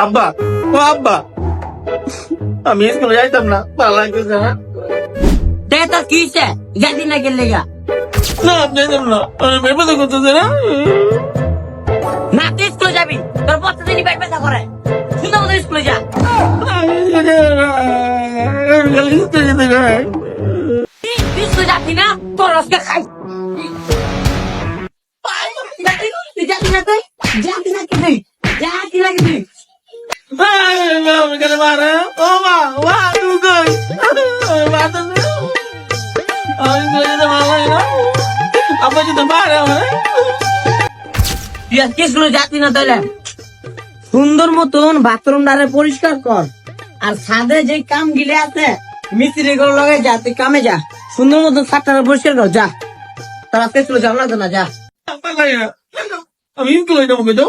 আব্বা, ও আব্বা, আমি স্কুলে যাইতাম না, ভালো লাগতেছে না। দে তোর কি হইছে? যাবি না গেলে গা না, আমি যাইতাম না, আমি বেপথে করতেছে না। না তুই স্কুলে যাবি, তোর প্রতিদিনই পেট ব্যথা করে। সুন্দর মতো স্কুলে যা। তুই স্কুলে যাবি না, তোর আজকে খাই। তুই যাবি না, তুই যাবি না কি তুই যাবি না কি তুই মারে ও মা, মা তুমি কই? আব্বা যদি মারে আমার, তুই আজকে স্কুলে যাবি না তাহলে সুন্দর মতন বাথরুমটারে পরিষ্কার কর, আর ছাদে যে কাম গিলে আছে মিস্ত্রি গুলো লগে যা, তুই কামে যা, সুন্দর মতন ছাদটা পরিষ্কার কর যা। তোর আজকে স্কুলে যাওয়া লাগবে না, যা। আমি স্কুলে যাবো কিন্তু